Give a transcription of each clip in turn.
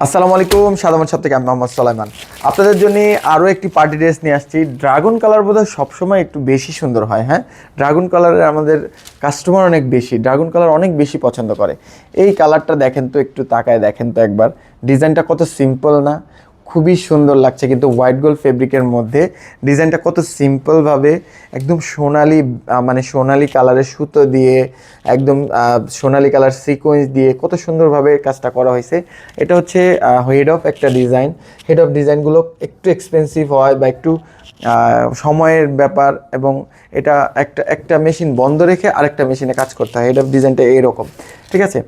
আসসালামু আলাইকুম, সাদামান শপ থেকে আমি মোহাম্মদ সোলাইমান। আপনাদের জন্য আরও একটি পার্টি ড্রেস নিয়ে আসছি। ড্রাগন কালার বোধহয় সবসময় একটু বেশি সুন্দর হয়। হ্যাঁ, ড্রাগন কালারের আমাদের কাস্টমার অনেক বেশি, ড্রাগন কালার অনেক বেশি পছন্দ করে। এই কালারটা দেখেন তো, একটু তাকায় দেখেন তো একবার, ডিজাইনটা কত সিম্পল না, খুবই সুন্দর লাগছে। কিন্তু হোয়াইট গোল্ড ফেব্রিকের মধ্যে ডিজাইনটা কত সিম্পলভাবে একদম সোনালি, মানে সোনালি কালারের সুতো দিয়ে একদম সোনালি কালার সিকোয়েন্স দিয়ে কত সুন্দরভাবে কাজটা করা হয়েছে। এটা হচ্ছে হেড অফ একটা ডিজাইন। হেড অফ ডিজাইনগুলো একটু এক্সপেন্সিভ হয় বা একটু সময়ের ব্যাপার, এবং এটা একটা একটা মেশিন বন্ধ রেখে আরেকটা মেশিনে কাজ করতে হয়। হেড অফ ডিজাইনটা এইরকম, ঠিক আছে।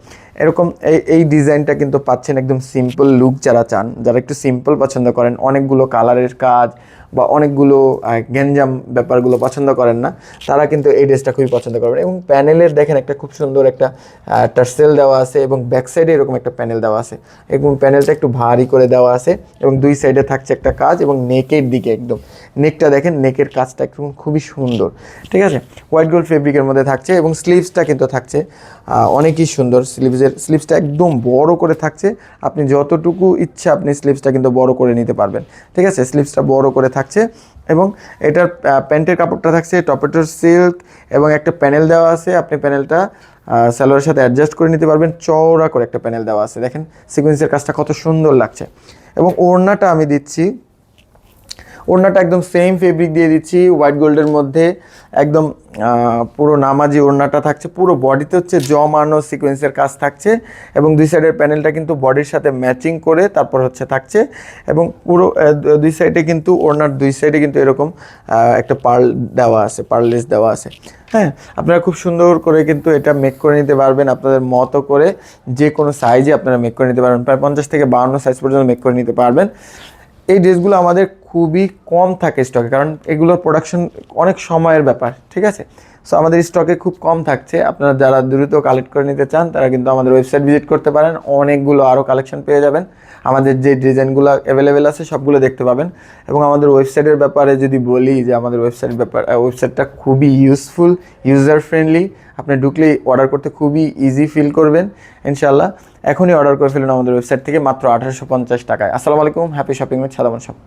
এরকম এই ডিজাইনটা কিন্তু পাচ্ছেন একদম সিম্পল লুক। যারা চান, যারা একটু সিম্পল পছন্দ করেন, অনেকগুলো কালারের কাজ বা অনেকগুলো গ্যাঞ্জাম ব্যাপারগুলো পছন্দ করেন না, তারা কিন্তু এই ড্রেসটা খুবই পছন্দ করবেন। এবং প্যানেলের দেখেন একটা খুব সুন্দর একটা টার্সেল দেওয়া আছে, এবং ব্যাক সাইডে এরকম একটা প্যানেল দেওয়া আছে, এবং প্যানেলটা একটু ভারী করে দেওয়া আছে, এবং দুই সাইডে থাকছে একটা কাজ, এবং নেকের দিকে একদম নেকটা দেখেন, নেকের কাজটা একদম খুবই সুন্দর, ঠিক আছে। হোয়াইট গোল্ড ফেব্রিকের মধ্যে থাকছে, এবং স্লিভসটা কিন্তু থাকছে অনেকই সুন্দর। স্লিভসটা একদম বড় করে থাকছে, আপনি যতটুকু ইচ্ছা আপনি স্লিভসটা কিন্তু বড় করে নিতে পারবেন, ঠিক আছে। স্লিভসটা বড় করে থাকছে, এবং এটার প্যান্টের কাপড়টা থাকছে টপেটোর সিল্ক, এবং একটা প্যানেল দেওয়া আছে, আপনি প্যানেলটা সালোয়ারের সাথে অ্যাডজাস্ট করে নিতে পারবেন। চওড়া করে একটা প্যানেল দেওয়া আছে, দেখেন সিকোয়েন্সের কাজটা কত সুন্দর লাগছে। এবং ওড়নাটা আমি দিচ্ছি, ওড়নাটা একদম সেম ফেব্রিক দিয়ে দিচ্ছি হোয়াইট গোল্ডের মধ্যে, একদম পুরো নামাজি ওড়নাটা থাকছে। পুরো বডিতে হচ্ছে জমানো সিকোয়েন্সের কাজ থাকছে, এবং দুই সাইডের প্যানেলটা কিন্তু বডির সাথে ম্যাচিং করে তারপর হচ্ছে থাকছে। এবং পুরো দুই সাইডে কিন্তু, ওড়নার দুই সাইডে কিন্তু এরকম একটা পার্ল দেওয়া আছে, পার্লেস দেওয়া আছে। হ্যাঁ, আপনারা খুব সুন্দর করে কিন্তু এটা মেক করে নিতে পারবেন আপনাদের মতো করে, যে কোনো সাইজে আপনারা মেক করে নিতে পারবেন। প্রায় 50 থেকে 52 সাইজ পর্যন্ত মেক করে নিতে পারবেন। এই ড্রেসগুলো আমাদের খুবই কম থাকে স্টকে, কারণ এগুলোর প্রোডাকশন অনেক সময়ের ব্যাপার, ঠিক আছে। সো আমাদের স্টকে খুব কম থাকছে। আপনারা যারা দ্রুত কালেক্ট করে নিতে চান, তারা কিন্তু আমাদের ওয়েবসাইট ভিজিট করতে পারেন, অনেকগুলো আরও কালেকশন পেয়ে যাবেন। আমাদের যে ডিজাইনগুলো অ্যাভেলেবেল আছে সবগুলো দেখতে পাবেন। এবং আমাদের ওয়েবসাইটের ব্যাপারে যদি বলি, যে আমাদের ওয়েবসাইটটা খুবই ইউজফুল, ইউজার ফ্রেন্ডলি। আপনি ঢুকলেই অর্ডার করতে খুবই ইজি ফিল করবেন ইনশাল্লাহ। এখনই অর্ডার করে ফেলুন আমাদের ওয়েবসাইট থেকে মাত্র 1850 টাকায়। আসসালামু আলাইকুম, হ্যাপি শপিং উইথ সাদামান শপ।